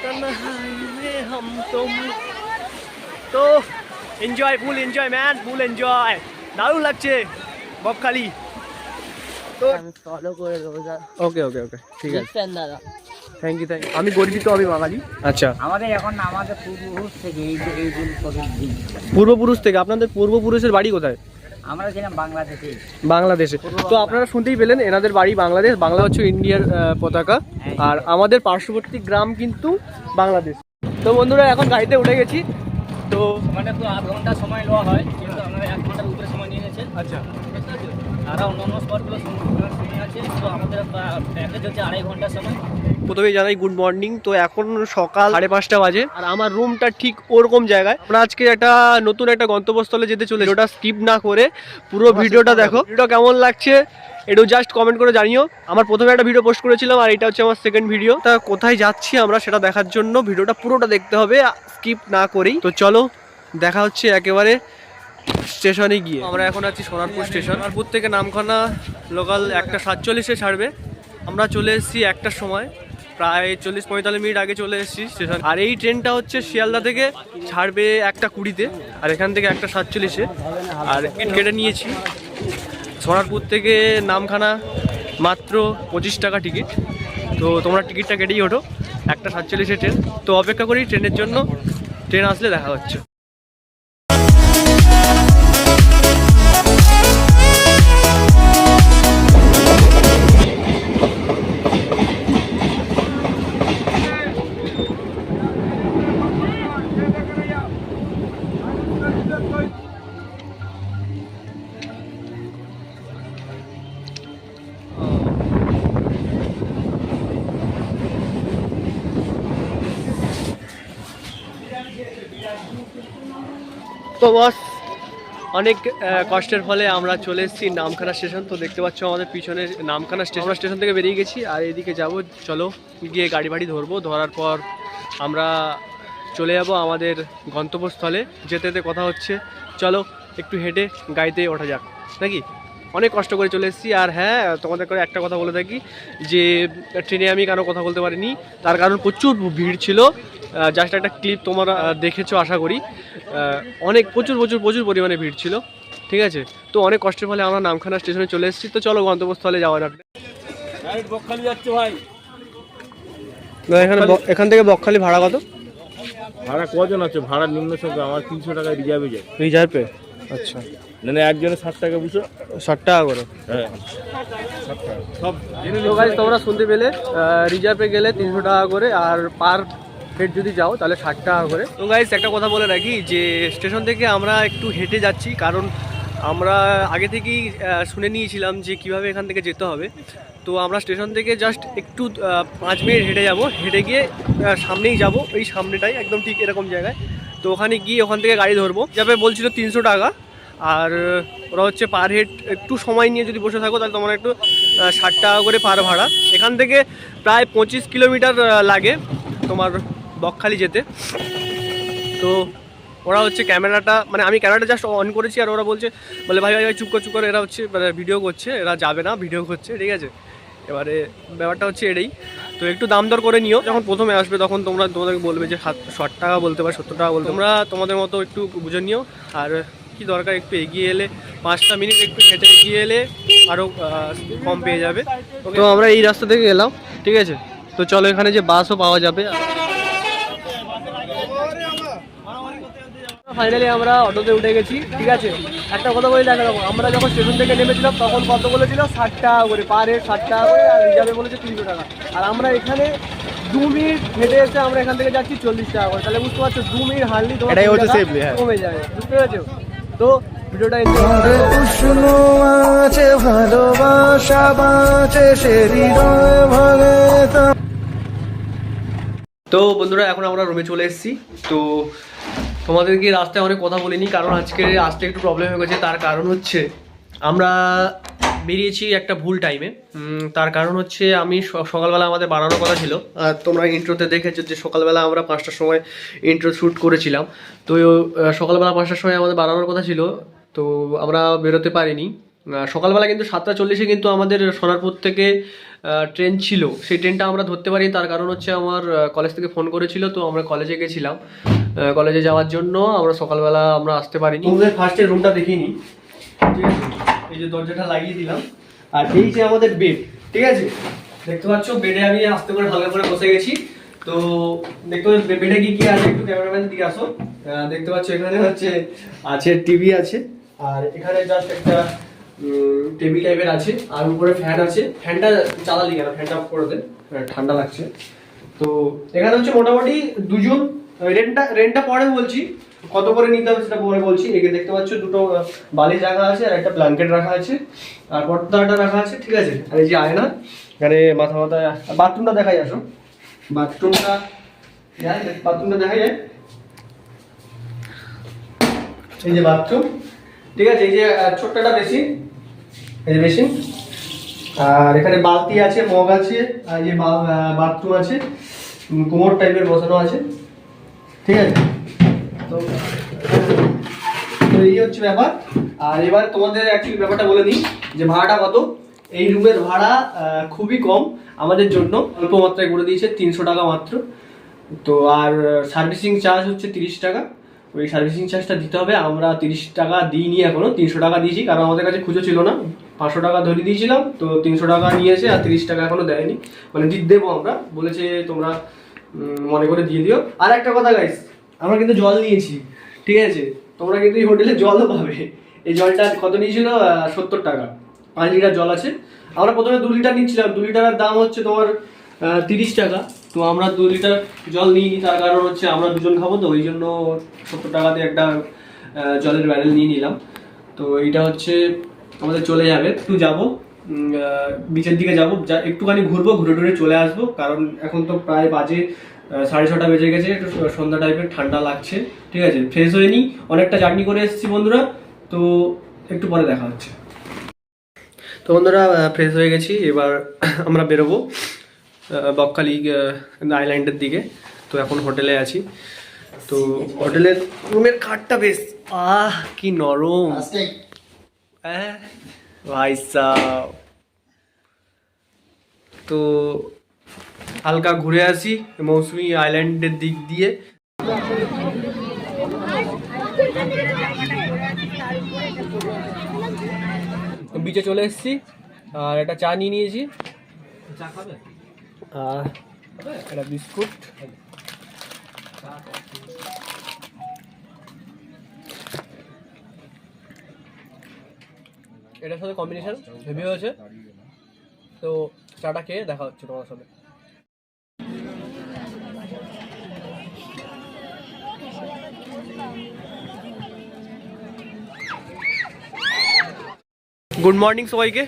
तन्हाई में हम तुम तो enjoy full enjoy man full enjoy দারুণ লাগছে বকখালি তো আমি ফলো করে দেবো স্যার। ওকে ওকে ওকে ঠিক আছে ফ্যান দাদা। থ্যাংক ইউ আমি গরিবি তো আমি বাঙালি আচ্ছা আমাদের এখন আমাদের পূর্বপুরুষ থেকে এইগুলো কত দিন পূর্বপুরুষ থেকে আপনাদের পূর্বপুরুষের বাড়ি কোথায় আমরা ছিলাম বাংলাদেশে। বাংলাদেশে তো আপনারা শুনতেই পেলেন এনাদের বাড়ি বাংলাদেশ বাংলা হচ্ছে ইন্ডিয়ার পতাকা আর আমাদের পার্শ্ববর্তী গ্রাম কিন্তু বাংলাদেশ তো বন্ধুরা এখন গাড়িতে উঠে গেছি তো মানে তো 8 ঘন্টা সময় নেওয়া হয় কিন্তু আমরা 1 ঘন্টার উপরে সময় নিয়ে নিয়েছে। আচ্ছা আর অন্যান্য স্পটগুলো সময় আছে তো আমাদের প্যাকেজ হচ্ছে 2.5 ঘন্টার সময়। প্রথমেই জানাই গুড মর্নিং তো এখন সকাল 5:30 বাজে আর আমার রুমটা ঠিক ওরকম জায়গায় আমরা আজকে একটা নতুন একটা গন্তব্যস্থলে যেতে চলেছি ওটা স্কিপ না করে পুরো ভিডিওটা দেখো ভিডিওটা কেমন লাগছে একটু জাস্ট কমেন্ট করে জানিও আমার প্রথমে একটা ভিডিও পোস্ট করেছিলাম আর এটা হচ্ছে আমার সেকেন্ড ভিডিও তা কোথায় যাচ্ছি আমরা সেটা দেখার জন্য ভিডিওটা পুরোটা দেখতে হবে স্কিপ না করেই তো চলো দেখা হচ্ছে একেবারে স্টেশনে গিয়ে আমরা এখন আছি সোনারপুর স্টেশন সোনারপুর থেকে নামখানা লোকাল 1:47-এ ছাড়বে আমরা চলে এসেছি 1টার সময় প্রায় 40-45 মিনিট আগে চলে এসেছি স্টেশন আর এই ট্রেনটা হচ্ছে শিয়ালদা থেকে ছাড়বে 1:20-তে আর এখান থেকে 1:47-এ আর টিকিট কেটে নিয়েছি সোনারপুর থেকে নামখানা মাত্র 25 টাকা টিকিট তো তোমরা টিকিটটা কেটেই ওঠো 1:47-এ ট্রেন তো অপেক্ষা করি ট্রেনের জন্য ট্রেন আসলে দেখা হচ্ছে তো বস অনেক কষ্টের ফলে আমরা চলে এসেছি নামখানা স্টেশন তো দেখতে পাচ্ছ আমাদের পিছনে নামখানা স্টেশন থেকে বেরিয়ে গেছি আর এদিকে যাব চলো গিয়ে গাড়ি বাড়ি ধরবো ধরার পর আমরা চলে যাব আমাদের গন্তব্যস্থলে যেতে যেতে কথা হচ্ছে চলো একটু হেঁটে গাড়িতে ওঠা যাক নাকি অনেক কষ্ট করে চলে এসেছি আর হ্যাঁ তোমাদের করে একটা কথা বলে থাকি যে ট্রেনে আমি কেন কথা বলতে পারিনি তার কারণ প্রচুর ভিড় ছিল জাস্ট একটা ক্লিপ তোমরা দেখেছো আশা করি অনেক প্রচুর পরিমাণে ভিড় ছিল ঠিক আছে তো অনেক কষ্টের ফলে আমরা নামখানা স্টেশনে চলে এসেছি তো চলো গন্তব্যস্থলে যাওয়া যাক বকখালি যাচ্ছে ভাই এখান থেকে বকখালি ভাড়া কত ভাড়া কজন আছে ভাড়া নিম্ন সংখ্যা আমার 300 টাকা রিজার্ভে যায় রিজার্ভে আচ্ছা মানে একজনে 60 টাকা বুঝো 60 টাকা করে হ্যাঁ সব তোমরা শুনতে পেলে রিজার্ভে গেলে 300 টাকা করে আর পার হেড যদি যাও তাহলে 60 টাকা করে তো গাইস একটা কথা বলে রাখি যে স্টেশন থেকে আমরা একটু হেঁটে যাচ্ছি কারণ আমরা আগে থেকেই শুনে নিয়েছিলাম যে কিভাবে এখান থেকে যেতে হবে তো আমরা স্টেশন থেকে জাস্ট একটু 5 মিনিট হেঁটে যাব হেঁটে গিয়ে সামনেই যাব এই সামনেটাই একদম ঠিক এরকম জায়গায় তো ওখানে গিয়ে ওখান থেকে গাড়ি ধরবো যাবে বলছিল 300 টাকা আর ওরা হচ্ছে পার হেড একটু সময় নিয়ে যদি বসে থাকো তাহলে তোমার একটু 60 টাকা করে পার ভাড়া এখান থেকে প্রায় 25 কিলোমিটার লাগে তোমার বকখালি যেতে তো ওরা হচ্ছে ক্যামেরাটা মানে আমি ক্যামেরাটা জাস্ট অন করেছি আর ওরা বলছে বলে ভাই ভাই চুপ করে এরা হচ্ছে মানে ভিডিও করছে এরা যাবে না ভিডিও করছে ঠিক আছে এবারে ব্যাপারটা হচ্ছে এটাই তো একটু দাম দর করে নিও যখন প্রথমে আসবে তখন তোমাদেরকে বলবে যে 60 টাকা বলতে বা 70 টাকা বলতে তোমরা তোমাদের মতো একটু বুঝে নিও আর কি দরকার একটু এগিয়ে এলে 5টা মিনিট একটু হেঁটে এগিয়ে এলে আরও কম পেয়ে যাবে তো আমরা এই রাস্তা থেকে এলাম ঠিক আছে তো চলো এখানে যে বাসও পাওয়া যাবে ফাইনালি আমরা অটোতে উঠে গেছি ঠিক আছে একটা কথা বলে দেখা যাবো আমরা যখন স্টেশন থেকে নেমেছিলাম তখন কত বলেছিল 60 টাকা করে পার হেড 60 টাকা করে আর রিজার্ভে বলেছে 300 টাকা আর আমরা এখানে 2 মিনিট হেঁটে এসে আমরা এখান থেকে যাচ্ছি 40 টাকা করে তাহলে বুঝতে পারছো 2 মিনিট হার্ডলি কমে যাবে বুঝতে পেরেছো তো ভিডিওটা ভালোবাসা বাঁচে সে হৃদয় ভাঙে তো বন্ধুরা এখন আমরা রুমে চলে এসেছি তো তোমাদেরকে রাস্তায় অনেক কথা বলিনি কারণ আজকে আসতে একটু প্রবলেম হয়ে গেছে তার কারণ হচ্ছে আমরা বেরিয়েছি একটা ভুল টাইমে তার কারণ হচ্ছে আমি সকালবেলা আমাদের বানানোর কথা ছিল আর তোমরা ইন্ট্রোতে দেখেছো যে সকালবেলা আমরা 5টার সময় ইন্ট্রো শ্যুট করেছিলাম তো সকালবেলা 5টার সময় আমাদের বানানোর কথা ছিল তো আমরা বেরোতে পারিনি সকালবেলা কিন্তু 7:40-এ কিন্তু আমাদের সোনারপুর থেকে ট্রেন ছিল, সেই ট্রেনটা আমরা ধরতে পারি। তার কারণ হচ্ছে আমার কলেজ থেকে ফোন করেছিল, তো আমরা কলেজে গেছিলাম। কলেজে যাওয়ার জন্য আমরা সকালবেলা আমরা আসতে পারিনি। তোমাদের ফার্স্টে রুমটা দেখিয়ে নিই, ঠিক আছে? এই যে দরজাটা লাগিয়ে দিলাম, আর এই যে আমাদের বেড, ঠিক আছে? দেখতে পাচ্ছ বেডে আমি আস্তে করে হালকা করে বসে গেছি। তো দেখতে পাচ্ছ বেডে কি আছে, একটু ক্যামেরাম্যানের দিকে আসো। দেখতে পাচ্ছ এখানে হচ্ছে আছে টিভি আছে, আর এখানে জাস্ট একটা টেবিল টাইপের আছে, আর উপরে ফ্যান আছে। ফ্যানটা চালালি কেন? ফ্যানটা অফ করে দে, ঠান্ডা লাগছে। তো এখানে হচ্ছে মোটামুটি দুজন। রেন্টটা পরে বলছি, কত করে নিতে হবে সেটা পরে বলছি। এখানে দেখতে পাচ্ছ দুটো বালিশ রাখা আছে, আর একটা ব্ল্যাঙ্কেট রাখা আছে, আর পর্দাটা রাখা আছে, ঠিক আছে? আর এই যে আয়না, এখানে মাথা বাথরুমটা দেখাই। আসো বাথরুমটা দেখা যায়, এই যে বাথরুম, ঠিক আছে? এই যে ছোট্টটা বেসিন, এই যে বেসিন, আর এখানে বালতি আছে, মগ আছে, আর এই যে বাথরুম আছে, কোমর টাইপের বসানো আছে, ঠিক আছে? তো এই হচ্ছে ব্যাপার। আর এবার তোমাদের অ্যাকচুয়ালি ব্যাপারটা বলে দিই যে ভাড়াটা কত। এই রুমের ভাড়া খুবই কম আমাদের জন্য, অল্প মাত্রায় করে দিয়েছে, 300 টাকা মাত্র। তো আর সার্ভিসিং চার্জ হচ্ছে 30 টাকা। ওই সার্ভিসিং চার্জটা দিতে হবে। আমরা 30 টাকা দিইনি এখনো, 300 টাকা দিয়েছি, কারণ আমাদের কাছে খুঁজো ছিল না। 500 টাকা ধরে দিয়েছিলাম, তো 300 টাকা নিয়েছে, আর 30 টাকা এখনো দেয়নি। মানে দেবো আমরা, বলেছে তোমরা মনে করে দিয়ে দিও। আর একটা কথা গাইস, আমরা কিন্তু জল নিয়েছি, ঠিক আছে? তোমরা কিন্তু এই হোটেলে জলও পাবে। এই জলটা কত নিয়েছিল? 70 টাকা, 5 লিটার জল আছে। আমরা প্রথমে 2 লিটার নিচ্ছিলাম, 2 লিটারের দাম হচ্ছে তোমার 30 টাকা। তো আমরা 2 লিটার জল নিইনি, তার কারণ হচ্ছে আমরা দুজন খাবো, তো ওই জন্য 70 টাকা দিয়ে একটা জলের ব্যারেল নিয়ে নিলাম। তো এইটা হচ্ছে আমাদের চলে যাবে, একটু যাবো বিচের দিকে যাবো, একটুখানি ঘুরবো, ঘুরে টুরে চলে আসবো। কারণ এখন তো প্রায় বাজে 6:30 বেজে গেছে, একটু সন্ধ্যা টাইপের ঠান্ডা লাগছে, ঠিক আছে? ফ্রেশ হয়ে নিই, অনেকটা জার্নি করে এসেছি বন্ধুরা। তো একটু পরে দেখা হচ্ছে। তো বন্ধুরা ফ্রেশ হয়ে গেছি, এবার আমরা বেরোবো বকখালি আইল্যান্ডের দিকে। তো এখন হোটেলে আছি। তো হোটেলের রুমের খাটটা বেশ কি নরম, ভাই সাব। তো হালকা ঘুরে আসি মৌসুমী আইল্যান্ডের দিক দিয়ে। বিচে চলে এসেছি, আর একটা চা নিয়ে নিয়েছি, আর একটা বিস্কুট। এটার সাথে কম্বিনেশন হেভি হয়েছে। তো চাটা খেয়ে দেখা হচ্ছে তোমার সাথে। গুড মর্নিং সবাইকে।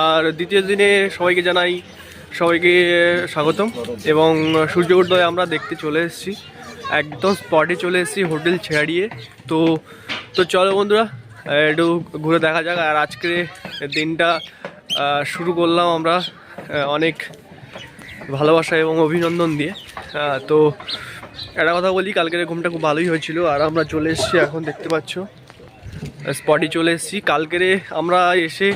আর দ্বিতীয় দিনে সবাইকে জানাই সবাইকে স্বাগতম। এবং সূর্য উদয় আমরা দেখতে চলে এসেছি, একদম স্পটে চলে এসেছি হোটেল ছাড়িয়ে। তো চলো বন্ধুরা একটু ঘুরে দেখা যাক। আর আজকে দিনটা শুরু করলাম আমরা অনেক ভালোবাসা এবং অভিনন্দন দিয়ে। তো একটা কথা বলি, কালকের ঘুমটা খুব ভালোই হয়েছিল। আর আমরা চলে এসেছি, এখন দেখতে পাচ্ছ স্পটে চলে এসেছি। কালকেরে আমরা এসে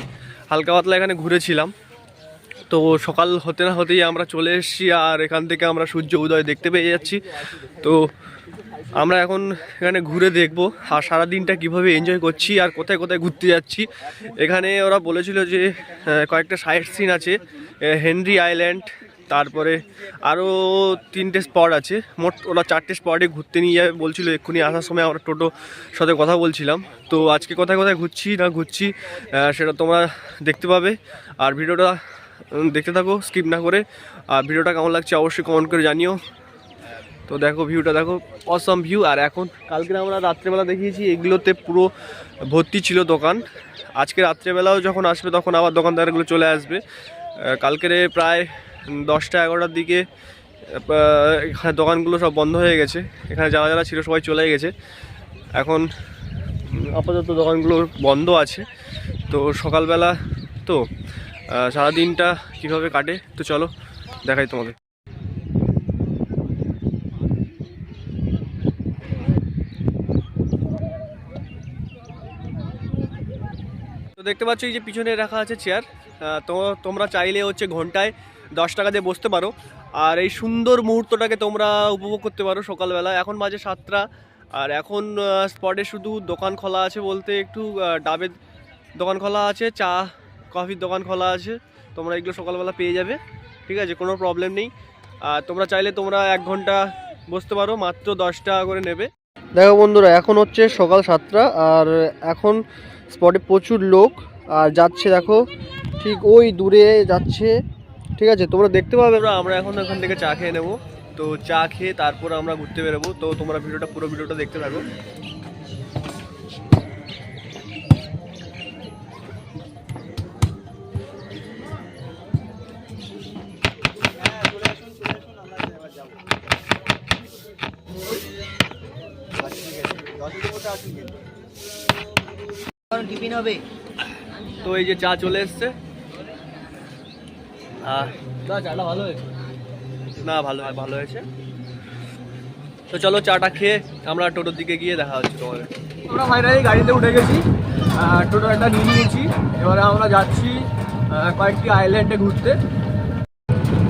হালকা পাতলা এখানে ঘুরেছিলাম, তো সকাল হতে না হতেই আমরা চলে এসেছি, আর এখান থেকে আমরা সূর্য উদয় দেখতে পেয়ে যাচ্ছি। তো আমরা এখন এখানে ঘুরে দেখব আর সারাদিনটা কীভাবে এনজয় করছি আর কোথায় কোথায় ঘুরতে যাচ্ছি। এখানে ওরা বলেছিল যে কয়েকটা সাইট সিন আছে, হেনরি আইল্যান্ড, তারপরে আরও 3টে স্পট আছে। মোট ওরা 4টে স্পটে ঘুরতে নিয়ে যাবে বলছিল। এক্ষুনি আসার সময় আমরা টোটোর সাথে কথা বলছিলাম। তো আজকে কোথায় কোথায় ঘুরছি না ঘুরছি সেটা তোমরা দেখতে পাবে। আর ভিডিওটা দেখতে থাকো স্কিপ না করে। আর ভিডিওটা কেমন লাগছে অবশ্যই কমেন্ট করে জানিও। তো দেখো ভিউটা দেখো, অসম ভিউ। আর এখন কালকে আমরা রাত্রেবেলা দেখিয়েছি, এগুলোতে পুরো ভর্তি ছিল দোকান। আজকে রাত্রেবেলাও যখন আসবে তখন আবার দোকানদারগুলো চলে আসবে। কালকের প্রায় 10টা-11টার দিকে এখানে দোকানগুলো সব বন্ধ হয়ে গেছে। এখানে যারা যারা ছিল সবাই চলে গেছে। এখন আপাতত দোকানগুলো বন্ধ আছে। তো সকালবেলা তো সারাদিনটা কীভাবে কাটে তো চলো দেখাই তোমাদের। তো দেখতে পাচ্ছ এই যে পিছনে রাখা আছে চেয়ার, তো তোমরা চাইলে হচ্ছে ঘন্টায় 10 টাকা দিয়ে বসতে পারো আর এই সুন্দর মুহূর্তটাকে তোমরা উপভোগ করতে পারো সকালবেলা। এখন বাজে 7টা আর এখন স্পটে শুধু দোকান খোলা আছে বলতে একটু ডাবের দোকান খোলা আছে, চা কফির দোকান খোলা আছে, তোমরা এগুলো সকালবেলা পেয়ে যাবে, ঠিক আছে, কোনো প্রবলেম নেই। আর তোমরা চাইলে তোমরা 1 ঘন্টা বসতে পারো, মাত্র 10 টাকা করে নেবে। দেখো বন্ধুরা, এখন হচ্ছে সকাল 7টা আর এখন স্পটে প্রচুর লোক আর যাচ্ছে, দেখো ঠিক ওই দূরে যাচ্ছে, ঠিক আছে, তোমরা দেখতে পাবে। আমরা এখন এখান থেকে চা খেয়ে নেবো, তো চা খেয়ে তারপর আমরা ঘুরতে বেরোবো। তো তোমরা পুরো ভিডিওটা দেখতে থাকো। টিফিন হবে। তো এই যে চা চলে এসছে, চাটা ভালো হয়েছে না? ভালো হয়েছে। তো চলো চাটা খেয়ে আমরা টোটোর দিকে গিয়ে দেখা হচ্ছে তোমাদের। আমরা ফাইনালি গাড়িতে উঠে গেছি, টোটো একটা নিয়ে নিয়েছি, এবারে আমরা যাচ্ছি কয়েকটি আইল্যান্ডে ঘুরতে।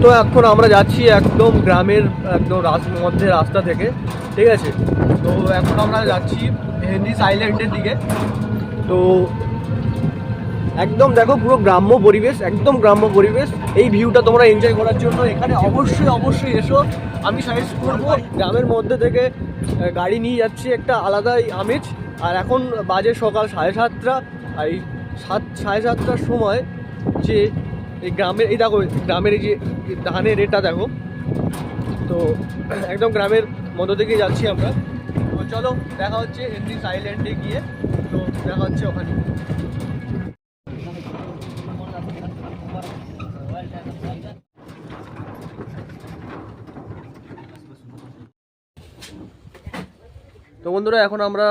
তো এখন আমরা যাচ্ছি একদম গ্রামের একদম মধ্যে রাস্তা থেকে, ঠিক আছে। তো এখন আমরা যাচ্ছি হেনরিস আইল্যান্ডের দিকে। তো একদম দেখো পুরো গ্রাম্য পরিবেশ, একদম গ্রাম্য পরিবেশ। এই ভিউটা তোমরা এনজয় করার জন্য এখানে অবশ্যই এসো। আমি সাজেস্ট করবো, গ্রামের মধ্যে থেকে গাড়ি নিয়ে যাচ্ছি, একটা আলাদাই আমেজ। আর এখন বাজে সকাল 7:30, আর এই 7:30টার সময় যে এই গ্রামের, এই দেখো গ্রামের এই যে ধানের এটা দেখো, তো একদম গ্রামের মধ্য থেকে যাচ্ছি আমরা। তো চলো দেখা হচ্ছে হেনরিস আইল্যান্ডে গিয়ে, তো দেখা হচ্ছে ওখানে। তো বন্ধুরা, এখন আমরা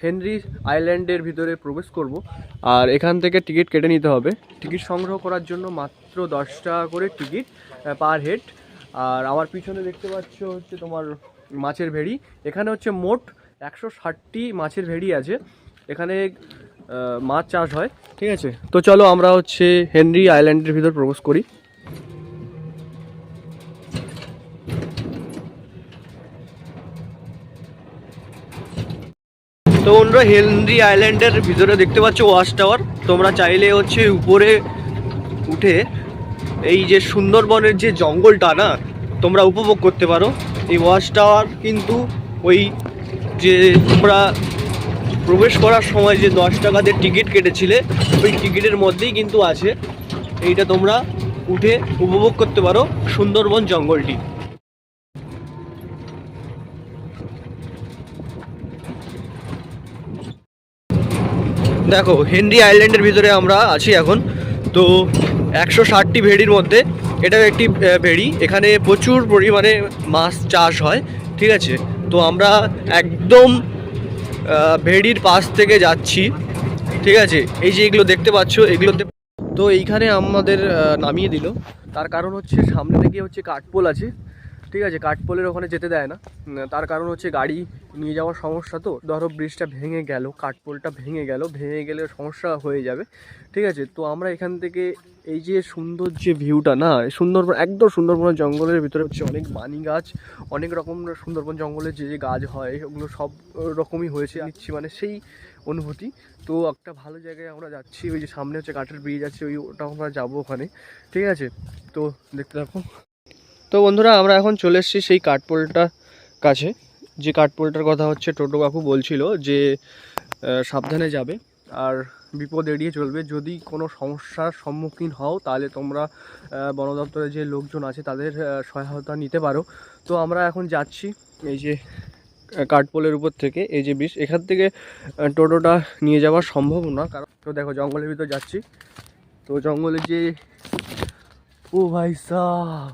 হেনরি আইল্যান্ডের ভিতরে প্রবেশ করব আর এখান থেকে টিকিট কেটে নিতে হবে। টিকিট সংগ্রহ করার জন্য মাত্র 10 টাকা করে টিকিট পার হেড। আর আমার পিছনে দেখতে পাচ্ছ হচ্ছে তোমার মাছের ভেড়ি। এখানে হচ্ছে মোট 160টি মাছের ভেড়ি আছে, এখানে মাছ চাষ হয়, ঠিক আছে। তো চলো আমরা হচ্ছে হেনরি আইল্যান্ডের ভিতর প্রবেশ করি। তো বন্ধুরা, হেনরি আইল্যান্ডের ভিতরে দেখতে পাচ্ছ ওয়াচ টাওয়ার। তোমরা চাইলে হচ্ছে উপরে উঠে এই যে সুন্দরবনের যে জঙ্গলটা না, তোমরা উপভোগ করতে পারো। এই ওয়াচ টাওয়ার কিন্তু ওই যে তোমরা প্রবেশ করার সময় যে 10 টাকা দিয়ে টিকিট কেটেছিলে, ওই টিকিটের মধ্যেই কিন্তু আছে। এইটা তোমরা উঠে উপভোগ করতে পারো সুন্দরবন জঙ্গলটি। দেখো হেনরি আইল্যান্ডের ভিতরে আমরা আছি এখন। তো 160টি ভেড়ির মধ্যে এটাও একটি ভেড়ি। এখানে প্রচুর পরিমাণে মাছ চাষ হয়, ঠিক আছে। তো আমরা একদম ভেড়ির পাশ থেকে যাচ্ছি, ঠিক আছে। এই যে এগুলো দেখতে পাচ্ছ, এগুলোতে তো এইখানে আমাদের নামিয়ে দিল। তার কারণ হচ্ছে সামনে থেকে হচ্ছে কাঠপোল আছে, ঠিক আছে। কাঠপোলের ওখানে যেতে দেয় না, তার কারণ হচ্ছে গাড়ি নিয়ে যাওয়ার সমস্যা। তো ধরো ব্রিজটা ভেঙে গেল, কাঠপোলটা ভেঙে গেলে সমস্যা হয়ে যাবে, ঠিক আছে। তো আমরা এখান থেকে এই যে সুন্দর যে ভিউটা না, সুন্দরবন একদম সুন্দরবন জঙ্গলের ভিতরে হচ্ছে অনেক বানি গাছ, অনেক রকম সুন্দরবন জঙ্গলে যে গাছ হয় ওগুলো সব রকমই হয়েছে নিচ্ছি, মানে সেই অনুভূতি। তো একটা ভালো জায়গায় আমরা যাচ্ছি, ওই যে সামনে হচ্ছে কাঠের ব্রিজ আছে, ওটা আমরা যাবো ওখানে, ঠিক আছে। তো দেখতে থাকো। তো বন্ধুরা, আমরা এখন চলে এসেছি সেই কাঠপোলটার কাছে, যে কাঠপোলটার কথা হচ্ছে টোটো কাকু বলছিল যে সাবধানে যাবে আর বিপদ এড়িয়ে চলবে। যদি কোনো সমস্যার সম্মুখীন হও তাহলে তোমরা বন দপ্তরের যে লোকজন আছে তাদের সহায়তা নিতে পারো। তো আমরা এখন যাচ্ছি এই যে কাঠপোলের উপর থেকে, এই যে ব্রিজ, এখান থেকে টোটোটা নিয়ে যাওয়া সম্ভব না, কারণ তো দেখো জঙ্গলের ভিতর যাচ্ছি। তো জঙ্গলে যে ও ভাই সাহ,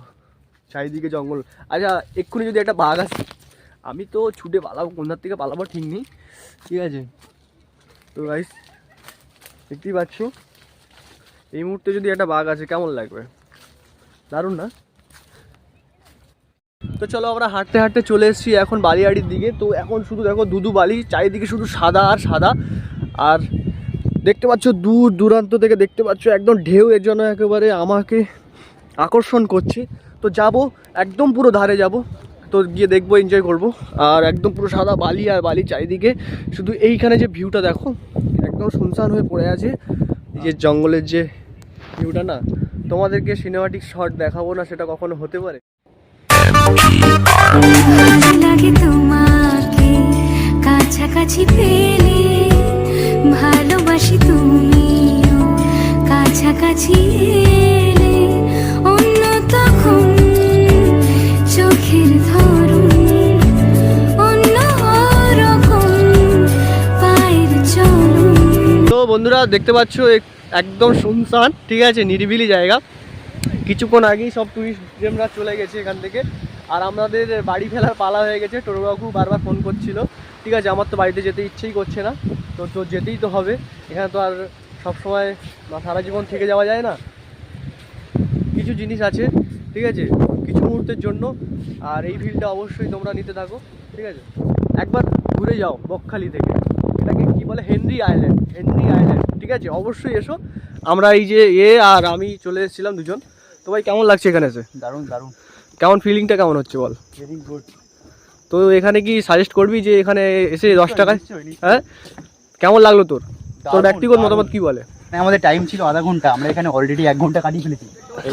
চারিদিকে জঙ্গল। আচ্ছা, এক্ষুনি যদি একটা বাঘ আসে, আমি তো ছুটে পালাবো, কোনটার থেকে পালাবো ঠিক নেই, ঠিক আছে। তো গাইস দেখতেই পাচ্ছ, এই মুহূর্তে যদি একটা বাঘ আসে কেমন লাগবে, দারুণ না? তো চলো আমরা হাঁটতে হাঁটতে চলে এসেছি এখন বালিয়াড়ির দিকে। তো এখন শুধু দেখো ধুধু বালি, চারিদিকে শুধু সাদা আর সাদা। আর দেখতে পাচ্ছ দূর দূরান্ত থেকে দেখতে পাচ্ছ একদম ঢেউ, এর জন্য একেবারে আমাকে আকর্ষণ করছে। তো যাব একদম পুরো ধারে যাব, তো গিয়ে দেখবো, এনজয় করব। আর একদম পুরো সাদা বালি আর বালি চারিদিকে, শুধু এইখানে যে ভিউটা দেখো একদম শুনশান হয়ে পড়ে আছে। এই যে জঙ্গলের যে ভিউটা না, তোমাদেরকে সিনেমাটিক শট দেখাবো না সেটা কখনো হতে পারে। লাগে তোমাকে কাছাকাছি পেলে, ভালোবাসি তুমিও কাছাকাছি এলে, অন্য তখন চোখের ধরুন অন্য রকম পায়ের চলুন। তো বন্ধুরা দেখতে পাচ্ছ একদম শুনশান, ঠিক আছে, নিরিবিলি জায়গা। কিছুক্ষণ আগেই সব টুরিস্টরা চলে গেছে এখান থেকে, আর আমাদের বাড়ি ফেলার পালা হয়ে গেছে। টোটো কাকু বারবার ফোন করছিল, ঠিক আছে, আমার তো বাড়িতে যেতে ইচ্ছেই করছে না, তো যেতেই তো হবে। এখানে তো আর সবসময় সারা জীবন থেকে যাওয়া যায় না, কিছু জিনিস আছে, ঠিক আছে, কিছু মুহূর্তের জন্য। আর এই ভিলটা অবশ্যই তোমরা নিতে থাকো, ঠিক আছে। একবার ঘুরে যাও বকখালি থেকে, এটাকে কি বলে, হেনরি আইল্যান্ড, ঠিক আছে, অবশ্যই এসো। আমরা এই যে আর আমি চলে এসেছিলাম দুজন। তো ভাই কেমন লাগছে এখানে এসে? দারুণ দারুণ, কেমন ফিলিংটা কেমন হচ্ছে বল? Very good. তো এখানে কি সাজেস্ট করবি যে এখানে এসে 10 টাকায়? হ্যাঁ, কেমন লাগলো তোর ব্যক্তিগত মতামত কি বলে? আমাদের টাইম ছিল আধা ঘন্টা, আমরা এখানে অলরেডি 1 ঘন্টা কাটিয়ে ফেলেছি।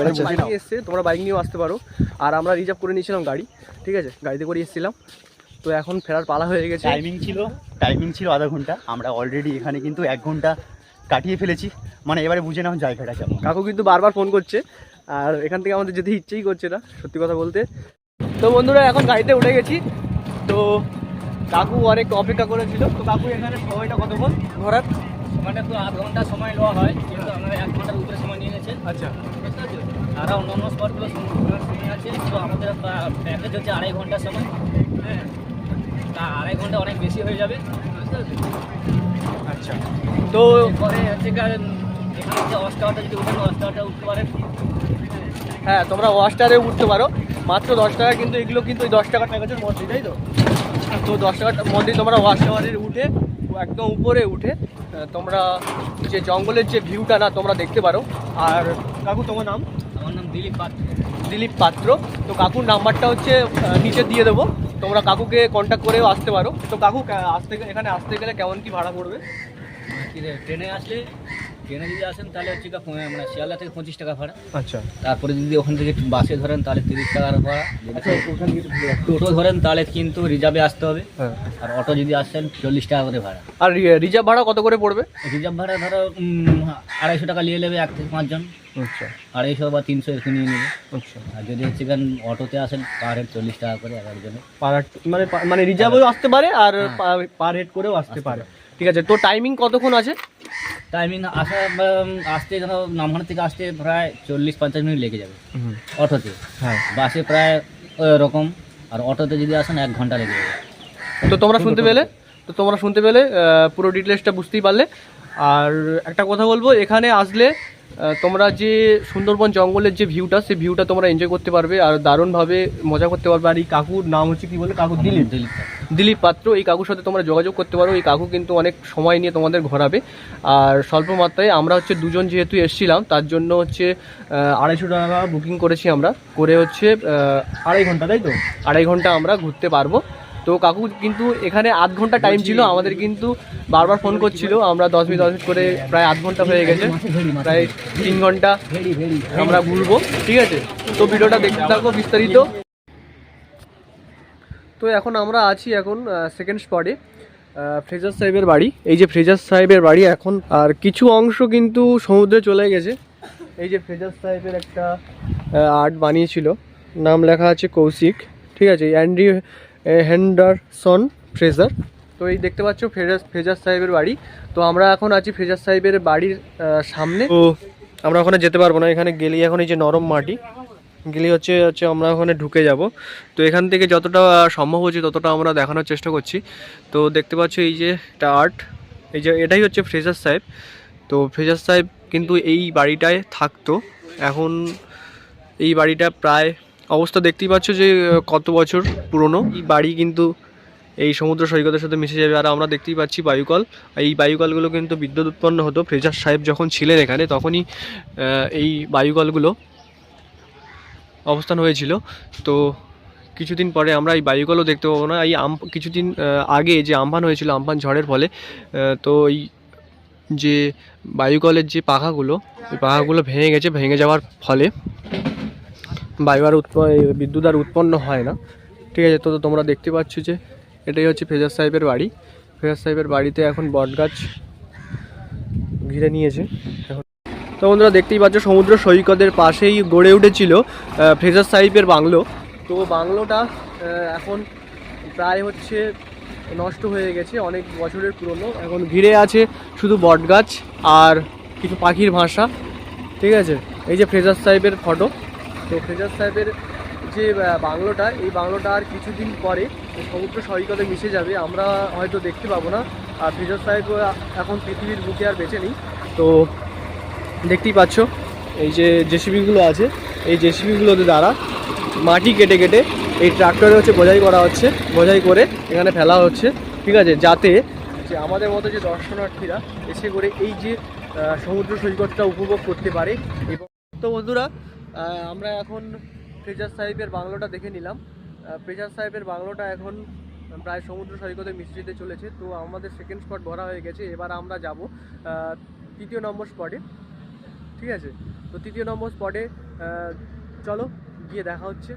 আচ্ছা, এসছে, তোমরা বাইক নিয়েও আসতে পারো। আর আমরা রিজার্ভ করে নিয়েছিলাম গাড়ি, ঠিক আছে, গাড়িতে করে এসেছিলাম। তো এখন ফেরার পালা হয়ে গেছে। টাইমিং ছিল আধা ঘন্টা, আমরা অলরেডি এখানে কিন্তু 1 ঘন্টা কাটিয়ে ফেলেছি। মানে এবারে বুঝে নাও জায়গাটা কেমন। কাকু কিন্তু বারবার ফোন করছে, আর এখান থেকে আমাদের যেতে ইচ্ছেই করছে না, সত্যি কথা বলতে। তো বন্ধুরা এখন গাড়িতে উঠে গেছি। তো কাকু অনেক অপেক্ষা করেছিল। তো কাকু এখানে সময়টা কতক্ষণ ঘোরার? মানে তো আধ ঘন্টা সময় নেওয়া হয়, কিন্তু আমরা 1 ঘন্টার উপরে সময় নিয়ে গেছে। আচ্ছা, তারা অন্যান্য স্পটগুলো সময় আছে, তো আমাদের প্যাকেজ হচ্ছে 2.5 ঘন্টার সময়। হ্যাঁ, তা 2.5 ঘন্টা অনেক বেশি হয়ে যাবে। আচ্ছা। তো পরে হচ্ছে এখানে যে অস্টারটা যদি উঠেন, অস্টারটা উঠতে পারেন। হ্যাঁ, তোমরা ওয়াস্টারে উঠতে পারো, মাত্র 10 টাকা, কিন্তু এগুলো কিন্তু ওই 10 টাকার প্যাকেজের মধ্যে, তাই তো? তো 10 টাকার মধ্যে তোমরা ওয়াস্টারে উঠে একদম উপরে উঠে তোমরা যে জঙ্গলের যে ভিউটা না তোমরা দেখতে পারো। আর কাকু তোমার নাম? আমার নাম দিলীপ পাত্র। তো কাকুর নাম্বারটা হচ্ছে নিচে দিয়ে দেবো, তোমরা কাকুকে কন্ট্যাক্ট করেও আসতে পারো। তো কাকু এখানে আসতে গেলে কেমন কি ভাড়া পড়বে? ট্রেনে যদি আসেন তাহলে হচ্ছে মানে শিয়ালদা থেকে 25 টাকা ভাড়া। আচ্ছা। তারপরে যদি ওখান থেকে বাসে ধরেন তাহলে 30 টাকার ভাড়া। টোটো ধরেন তাহলে কিন্তু রিজার্ভে আসতে হবে। হ্যাঁ। আর অটো যদি আসেন 40 টাকা করে ভাড়া। আর রিজার্ভ ভাড়া কত করে পড়বে? রিজার্ভ ভাড়া ধরো 250 টাকা নিয়ে নেবে 1 থেকে 5 জন। আচ্ছা, 250 বা 300 এরকম নিয়ে নেবে। আচ্ছা। আর যদি হচ্ছে অটোতে আসেন পার হেড 40 টাকা করে এক একজনে। মানে রিজার্ভেও আসতে পারে আর পার হেড করেও আসতে পারে, ঠিক আছে। তো টাইমিং কতক্ষণ আছে? টাইমিং আসতে ধরো নামখানা থেকে আসতে প্রায় 40-50 মিনিট লেগে যাবে অটোতে। হ্যাঁ। বাসে প্রায় ওরকম, আর অটোতে যদি আসেন 1 ঘন্টা লেগে যাবে। তো তোমরা শুনতে পেলে পুরো ডিটেলসটা বুঝতেই পারলে। আর একটা কথা বলবো, এখানে আসলে তোমরা যে সুন্দরবন জঙ্গলের যে ভিউটা, সেই ভিউটা তোমরা এনজয় করতে পারবে আর দারুণভাবে মজা করতে পারবে। আর এই কাকুর নাম হচ্ছে কি বলে? কাকু দিলীপ পাত্র। এই কাকুর সাথে তোমরা যোগাযোগ করতে পারো। এই কাকু কিন্তু অনেক সময় নিয়ে তোমাদের ঘোরাবে। আর স্বল্প মাত্রায় আমরা হচ্ছে দুজন যেহেতু এসেছিলাম, তার জন্য হচ্ছে 250 টাকা বুকিং করেছি আমরা, করে হচ্ছে 2.5 ঘন্টা, তাই তো? 2.5 ঘন্টা আমরা ঘুরতে পারবো। তো কাকু কিন্তু এখানে আধ ঘন্টা টাইম ছিল, আমাদের কিন্তু বারবার ফোন করছিল। আমরা 10 মিনিট করে প্রায় আধ ঘন্টা হয়ে গেছে, প্রায় 3 ঘন্টা আমরা ঘুরবো, ঠিক আছে। তো ভিডিওটা দেখতে থাকো বিস্তারিত। তো এখন আমরা আছি সেকেন্ড স্পটে, ফ্রেজার সাহেবের বাড়ি। এই যে ফ্রেজার সাহেবের বাড়ি এখন, আর কিছু অংশ কিন্তু সমুদ্রে চলে গেছে। এই যে ফ্রেজার সাহেবের একটা আর্ট বানিয়েছিল, নাম লেখা আছে কৌশিক, ঠিক আছে, অ্যান্ড্রি হেন্ডারসন ফ্রেজার। তো এই দেখতে পাচ্ছ ফ্রেজার সাহেবের বাড়ি। তো আমরা এখন আছি ফ্রেজার সাহেবের বাড়ির সামনে। তো আমরা ওখানে যেতে পারবো না, এখানে গেলেই এখন এই যে নরম মাটি গেলে হচ্ছে আমরা ওখানে ঢুকে যাব। তো এখান থেকে যতটা সম্ভব হচ্ছে ততটা আমরা দেখানোর চেষ্টা করছি। তো দেখতে পাচ্ছ এই যে একটা আর্ট, এই যে এটাই হচ্ছে ফ্রেজার সাহেব। তো ফ্রেজার সাহেব কিন্তু এই বাড়িটায় থাকতো। এখন এই বাড়িটা প্রায় অবস্থা দেখতেই পাচ্ছ যে কত বছর পুরনো। এই বাড়ি কিন্তু এই সমুদ্র সৈকতের সাথে মিশে যাবে। আর আমরা দেখতেই পাচ্ছি বায়ুকল, এই বায়ুকলগুলো কিন্তু বিদ্যুৎ উৎপন্ন হতো ফ্রেজার সাহেব যখন ছিলেন এখানে, তখনই এই বায়ুকলগুলো অবস্থান হয়েছিল। তো কিছুদিন পরে আমরা এই বায়ুকলও দেখতে পাবো না। এই কিছুদিন আগে যে আমফান হয়েছিল, আমফান ঝড়ের ফলে তো এই যে বায়ুকলের যে পাখাগুলো, এই পাখাগুলো ভেঙে গেছে। ভেঙে যাওয়ার ফলে বিদ্যুৎ আর উৎপন্ন হয় না, ঠিক আছে। তো তোমরা দেখতে পাচ্ছ যে এটাই হচ্ছে ফ্রেজার সাহেবের বাড়ি। ফ্রেজার সাহেবের বাড়িতে এখন বটগাছ ঘিরে নিয়েছে এখন। তো বন্ধুরা দেখতেই পাচ্ছ সমুদ্র সৈকতের পাশেই গড়ে উঠেছিল ফ্রেজার সাহেবের বাংলো। তো বাংলোটা এখন প্রায় হচ্ছে নষ্ট হয়ে গেছে, অনেক বছরের পুরনো। এখন ঘিরে আছে শুধু বটগাছ আর কিছু পাখির ভাষা, ঠিক আছে। এই যে ফ্রেজার সাহেবের ফটো। তো ফ্রেজার সাহেবের যে বাংলোটা, এই বাংলোটা আর কিছুদিন পরে সমুদ্র সৈকতে মিশে যাবে, আমরা হয়তো দেখতে পাবো না। আর ফ্রেজার সাহেব এখন পৃথিবীর বুকে আর বেঁচে নেই। তো দেখতেই পাচ্ছ এই যে জেসিবিগুলো আছে, এই জেসিবিগুলোতে দ্বারা মাটি কেটে কেটে এই ট্রাক্টরে হচ্ছে বোঝাই করা হচ্ছে, বোঝাই করে এখানে ফেলা হচ্ছে, ঠিক আছে, যাতে যে আমাদের মতো যে দর্শনার্থীরা এসে করে এই যে সমুদ্র সৈকতটা উপভোগ করতে পারে। এবং তো বন্ধুরা আমরা এখন ফ্রেজার সাহেবের বাংলোটা দেখে নিলাম। ফ্রেজার সাহেবের বাংলোটা এখন প্রায় সমুদ্র সৈকতে মিশে যেতে চলেছে। তো আমাদের সেকেন্ড স্পট ভরা হয়ে গেছে, এবার আমরা যাব 3য় নম্বর স্পটে, ঠিক আছে। তো 3য় নম্বর স্পটে চলো গিয়ে দেখা হচ্ছে।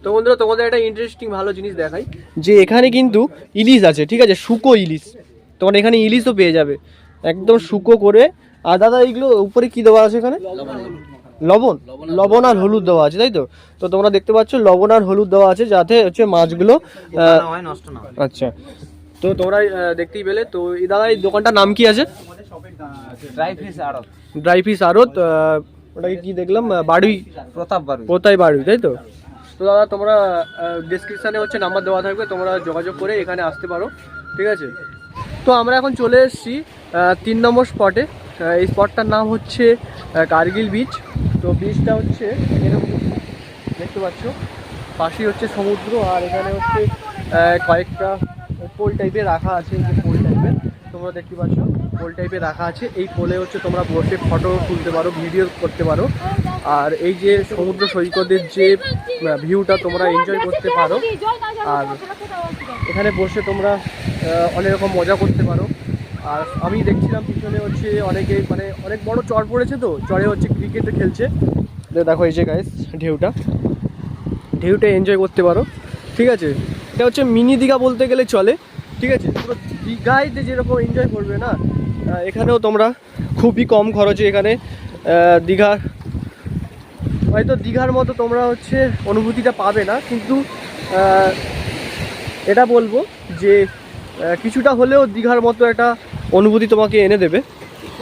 তো বন্ধুরা তোমাদের একটা ইন্টারেস্টিং ভালো জিনিস দেখাই, যে এখানে কিন্তু ইলিশ আছে, ঠিক আছে, শুকো ইলিশ। তোমার এখানে ইলিশও পেয়ে যাবে একদম শুকো করে। আর দাদা এইগুলো উপরে কি দেওয়া আছে এখানে? লবণ আর হলুদ দেওয়া আছে, তাই তো? তো তোমরা দেখতে পাচ্ছ লবণ আর হলুদ দেওয়া আছে, যাতে হচ্ছে মাছগুলো নষ্ট না হয়। আচ্ছা, তো তোমরা দেখতেই পেলে। তো এই দাদা এই দোকানটার নাম কি আছে? ড্রাই ফিশ আড়ত। ওটাকে কি দেখলাম, বাড়ি প্রতাপ বাড়ি, তাই তো? তো দাদা তোমরা ডেসক্রিপশানে হচ্ছে নাম্বার দেওয়া থাকবে, তোমরা যোগাযোগ করে এখানে আসতে পারো, ঠিক আছে। তো আমরা এখন চলে এসেছি 3 নম্বর স্পটে। এই স্পটটার নাম হচ্ছে কার্গিল বিচ। তো বিচটা হচ্ছে এরকম দেখতে পাচ্ছ, পাশেই হচ্ছে সমুদ্র। আর এখানে হচ্ছে কয়েকটা পোল টাইপের রাখা আছে, যে পোল টাইপের তোমরা দেখতে পাচ্ছ, পোল টাইপের রাখা আছে। এই পোলে হচ্ছে তোমরা বসে ফটো তুলতে পারো, ভিডিও করতে পারো। আর এই যে সমুদ্র সৈকতের যে ভিউটা তোমরা এনজয় করতে পারো। আর এখানে বসে তোমরা অনেক রকম মজা করতে পারো। আর আমি দেখছিলাম পিছনে হচ্ছে অনেকে, মানে অনেক বড় চর পড়েছে, তো চরে হচ্ছে ক্রিকেটে খেলছে। দেখো এই যে গাইস ঢেউটা এনজয় করতে পারো, ঠিক আছে। এটা হচ্ছে মিনি দীঘা বলতে গেলে চলে, ঠিক আছে। পুরো দীঘাইতে যেরকম এনজয় করবে না, এখানেও তোমরা খুবই কম খরচে এখানে দীঘার, হয়তো দীঘার মতো তোমরা হচ্ছে অনুভূতিটা পাবে না, কিন্তু এটা বলবো যে কিছুটা হলেও দীঘার মতো একটা অনুভূতি তোমাকে এনে দেবে।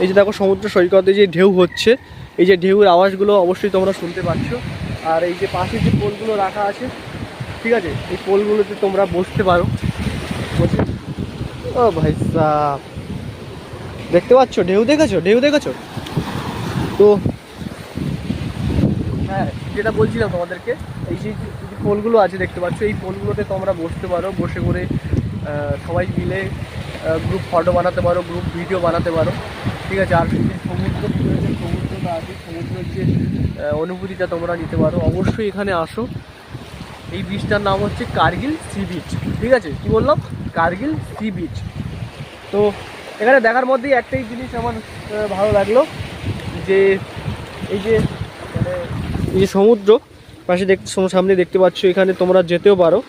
এই যে দেখো সমুদ্র সৈকতে যে ঢেউ হচ্ছে, এই যে ঢেউর আওয়াজগুলো অবশ্যই তোমরা শুনতে পাচ্ছ। আর এই যে পাশে যে পোলগুলো রাখা আছে, ঠিক আছে, এই পোলগুলোতে তোমরা বসতে পারো, বসে। ও ভাই সাহ, দেখতে পাচ্ছ ঢেউ দেখেছো? তো হ্যাঁ, যেটা বলছিলাম তোমাদেরকে, এই যে পোলগুলো আছে দেখতে পাচ্ছ, এই পোলগুলোতে তোমরা বসতে পারো, বসে করে সবাই মিলে গ্রুপ ফটো বানাতে পারো, গ্রুপ ভিডিও বানাতে পারো, ঠিক আছে। আর সমুদ্রটা আছে, সমুদ্রের যে অনুভূতিটা তোমরা নিতে পারো। অবশ্যই এখানে আসো। এই বিচটার নাম হচ্ছে কার্গিল সি বিচ, ঠিক আছে। কি বললাম? Kargil sea beach. তো এখানে দেখার মধ্যেই একটাই জিনিস আমার ভালো লাগলো, যে এই যে মানে এই যে সমুদ্র পাশে সামনে দেখতে পাচ্ছ, এখানে তোমরা যেতেও পারো।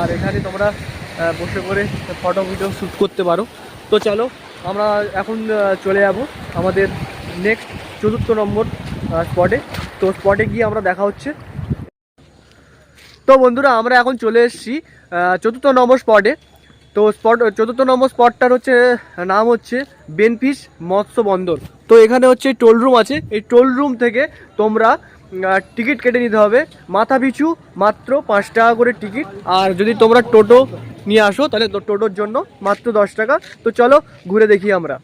আর এখানে তোমরা বসে করে ফটো ভিডিও শ্যুট করতে পারো। তো চলো আমরা এখন চলে যাব আমাদের নেক্সট 4র্থ নম্বর স্পটে। তো স্পটে গিয়ে আমরা দেখা হচ্ছে। তো বন্ধুরা আমরা এখন চলে এসেছি 4র্থ নম্বর স্পটে। তো 4র্থ নম্বর স্পটটার হচ্ছে নাম হচ্ছে বেনফিশ মৎস্য বন্দর। তো এখানে হচ্ছে টোল রুম আছে, এই টোল রুম থেকে তোমরা টিকিট কেটে নিতে হবে, মাথা পিছু মাত্র 5 টাকা করে টিকিট। আর যদি তোমরা টোটো নিয়ে আসো তাহলে টোটোর জন্য মাত্র 10 টাকা। তো চলো ঘুরে দেখি আমরা।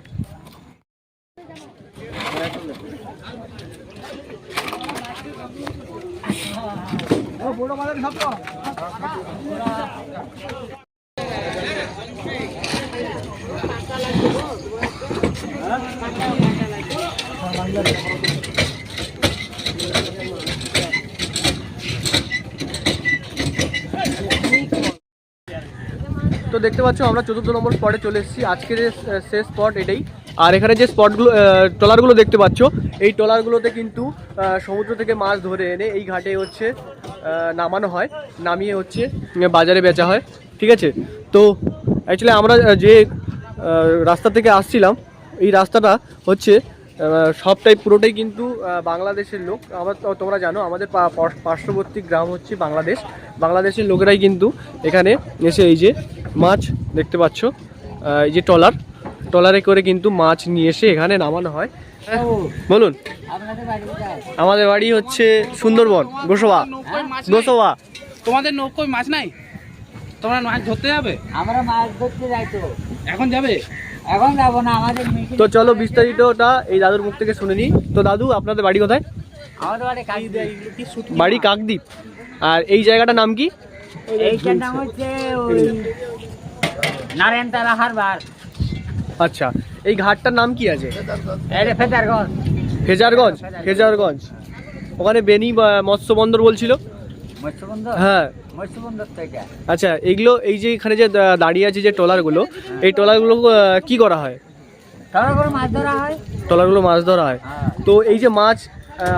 তো দেখতে পাচ্ছ আমরা 4র্থ নম্বর স্পটে চলে এসেছি। আজকের শেষ স্পট এটাই। আর এখানে যে স্পটগুলো ট্রলারগুলো দেখতে পাচ্ছ, এই ট্রলারগুলোতে কিন্তু সমুদ্র থেকে মাছ ধরে এনে এই ঘাটে হচ্ছে নামানো হয়, নামিয়ে হচ্ছে বাজারে বেচা হয়। ঠিক আছে, তো অ্যাকচুয়ালি আমরা যে রাস্তা থেকে আসছিলাম, এই রাস্তাটা হচ্ছে সবটাই পুরোটাই কিন্তু বাংলাদেশের লোক। তোমরা জানো আমাদের পার্শ্ববর্তী গ্রাম হচ্ছে বাংলাদেশের লোকেরাই কিন্তু এখানে এসে এই যে মাছ দেখতে পাচ্ছ, এই যে ট্রলারে করে কিন্তু মাছ নিয়ে এসে এখানে নামানো হয়। বলুন। আমাদের বাড়ি হচ্ছে সুন্দরবন, গোসবা। তোমাদের নৌকোয় মাছ নাই? তোমরা মাছ ধরতে যাবে? আমরা মাছ ধরতে যাই তো। এখন যাবে? এখন যাবো না, আমাদের তো চলো বিস্তারিতটা এই দাদুর মুখ থেকে শুনে নিই। তো দাদু, আপনাদের বাড়ি কোথায়? আমাদের বাড়ি বাড়ি কাকদ্বীপ। আর এই জায়গাটার নাম কি? এইটার নাম হচ্ছে ওই নারায়ণতলা হারবার। আচ্ছা, এই ঘাটটার নাম কি আছে? ফেজারগঞ্জ। ফেজারগঞ্জ। ওখানে বেনি মৎস্য বন্দর বলছিল। মৎস্যবন্দর? হ্যাঁ, মৎস্যবন্দর থেকে। আচ্ছা, এইগুলো এই যে এখানে যে দাঁড়িয়ে আছে যে ট্রলারগুলো, এই ট্রলারগুলো কি করা হয়? ট্রলারগুলো মাছ ধরা হয়। ট্রলারগুলো মাছ ধরা হয়। তো এই যে মাছ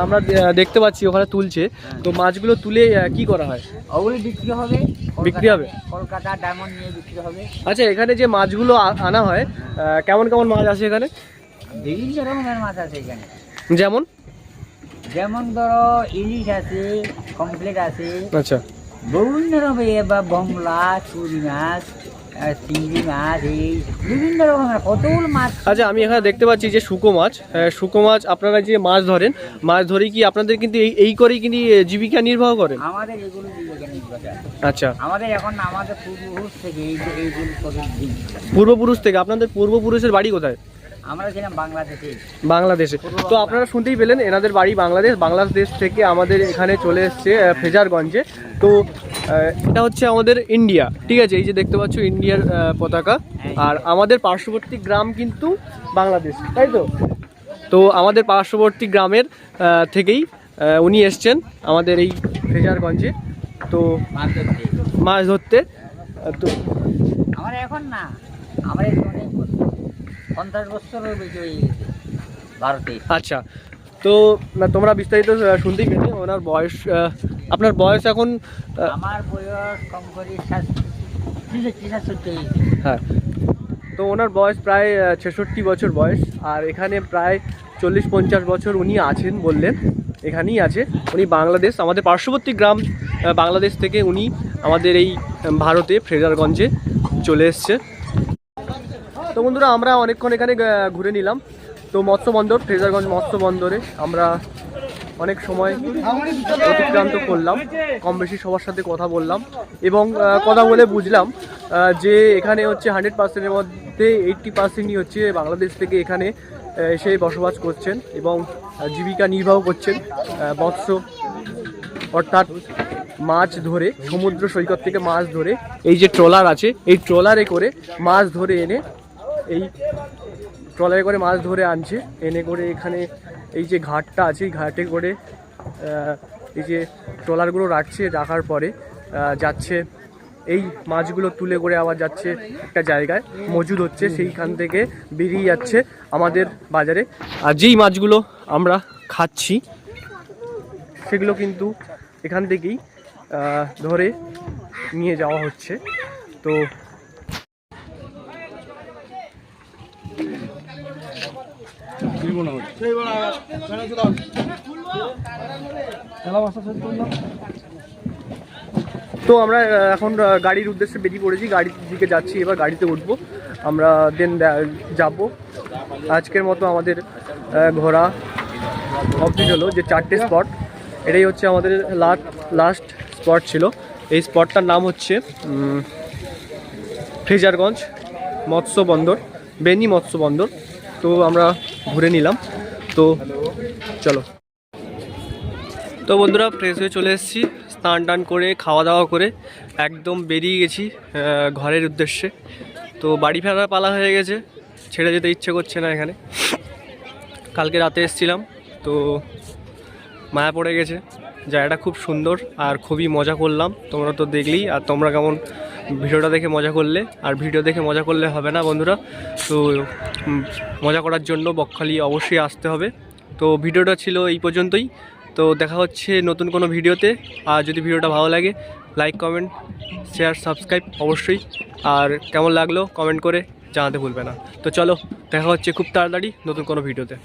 আমরা দেখতে পাচ্ছি ওখানে তুলছে, তো মাছগুলো তুলে কি করা হয়? ওগুলি বিক্রি হবে। কলকাতা ডায়মন্ড নিয়ে বিক্রি হবে। আচ্ছা, এখানে যে মাছগুলো আনা হয়, কেমন কেমন মাছ আছে এখানে? বিভিন্ন রকমের মাছ আছে এখানে। যেমন ধরো ইলিশ আছে, কমপ্লিট আছে। আচ্ছা, বিভিন্ন রকমের বংলা, চুরি মাছ, চিংড়ি মাছ, এই বিভিন্ন রকমের কতগুলো মাছ। আচ্ছা, আমি এখানে দেখতে পাচ্ছি যে শুকো মাছ আপনারা যে মাছ ধরেন, মাছ ধরে কি আপনাদের কিন্তু এই করেই কিন্তু জীবিকা নির্বাহ করেন? আমাদের এগুলো জীবিকা নির্বাহ। আচ্ছা, আমাদের পূর্বপুরুষ থেকে এইগুলো করে পূর্বপুরুষ থেকে। আপনাদের পূর্বপুরুষের বাড়ি কোথায়? আমরা ছিলাম বাংলাদেশে। তো আপনারা শুনতেই পেলেন, এনাদের বাড়ি বাংলাদেশ থেকে আমাদের এখানে চলে এসছে ফেজারগঞ্জে। তো এটা হচ্ছে আমাদের ইন্ডিয়া। ঠিক আছে, এই যে দেখতে পাচ্ছ ইন্ডিয়ার পতাকা। আর আমাদের পার্শ্ববর্তী গ্রাম কিন্তু বাংলাদেশ, তাই তো? তো আমাদের পার্শ্ববর্তী গ্রামের থেকেই উনি এসছেন আমাদের এই ফেজারগঞ্জে তো মাছ ধরতে। তো আমার এখন না, আমার 50 বছরের বেশি হয়ে গেছে ভারতে। আচ্ছা, তো তোমরা বিস্তারিত শুনতেই পেলে। ওনার বয়স, আপনার বয়স এখন? আমার বয়স কম করে 63। হ্যাঁ, তো ওনার বয়স প্রায় 66 বছর বয়স। আর এখানে প্রায় 40-50 বছর উনি আছেন বললেন, এখানেই আছে উনি। বাংলাদেশ, আমাদের পার্শ্ববর্তী গ্রাম বাংলাদেশ থেকে উনি আমাদের এই ভারতে ফ্রেজারগঞ্জে চলে এসছে। তো বন্ধুরা, আমরা অনেকক্ষণ এখানে ঘুরে নিলাম। তো মৎস্যবন্দর, ফ্রেজারগঞ্জ মৎস্য বন্দরে আমরা অনেক সময় অতিক্রান্ত করলাম, কম বেশি সবার সাথে কথা বললাম এবং কথা বলে বুঝলাম যে এখানে হচ্ছে 100%-এর মধ্যে 80%ই হচ্ছে বাংলাদেশ থেকে এখানে এসে বসবাস করছেন এবং জীবিকা নির্বাহ করছেন মৎস্য, অর্থাৎ মাছ ধরে, সমুদ্র সৈকত থেকে মাছ ধরে। এই যে ট্রলার আছে, এই ট্রলারে করে মাছ ধরে এনে, এই ট্রলারে করে মাছ ধরে আনছে, এনে করে এখানে এই যে ঘাটটা আছে, এই ঘাটে করে এই যে ট্রলারগুলো রাখার পরে যাচ্ছে, এই মাছগুলো তুলে করে আবার যাচ্ছে একটা জায়গায় মজুদ হচ্ছে, সেইখান থেকে বেরিয়ে যাচ্ছে আমাদের বাজারে। আর যেই মাছগুলো আমরা খাচ্ছি সেগুলো কিন্তু এখান থেকেই ধরে নিয়ে যাওয়া হচ্ছে। তো তো আমরা এখন গাড়ির উদ্দেশ্যে বেরিয়ে পড়েছি, গাড়ির দিকে যাচ্ছি, এবার গাড়িতে উঠবো আমরা, দেন যাব। আজকের মতো আমাদের ঘোরা কমপ্লিট হলো। যে 4টে স্পট, এটাই হচ্ছে আমাদের লাস্ট স্পট ছিল। এই স্পটটার নাম হচ্ছে ফ্রেজারগঞ্জ মৎস্য বন্দর, বেনি মৎস্য বন্দর। তো আমরা ঘুরে নিলাম। তো চলো। তো বন্ধুরা, ফ্রেশ হয়ে চলে এসেছি, স্নান টান করে খাওয়া দাওয়া করে একদম বেরিয়ে গেছি ঘরের উদ্দেশ্যে। তো বাড়ি ফেরার পালা হয়ে গেছে, ছেড়ে যেতে ইচ্ছে করছে না এখানে। কালকে রাতে এসেছিলাম, তো মায়া পড়ে গেছে। জায়গাটা খুব সুন্দর আর খুবই মজা করলাম, তোমরা তো দেখলেই। আর তোমরা কেমন ভিডিওটা দেখে মজা করলে? আর ভিডিও দেখে মজা করলে হবে না বন্ধুরা, তো মজা করার জন্য বকখালি অবশ্যই আসতে হবে। তো ভিডিওটা ছিল এই পর্যন্তই, তো দেখা হচ্ছে নতুন কোনো ভিডিওতে। আর যদি ভিডিওটা ভালো লাগে লাইক কমেন্ট শেয়ার সাবস্ক্রাইব অবশ্যই, আর কেমন লাগলো কমেন্ট করে জানাতে ভুলবে না। তো চলো দেখা হচ্ছে খুব তাড়াতাড়ি নতুন কোনো ভিডিওতে।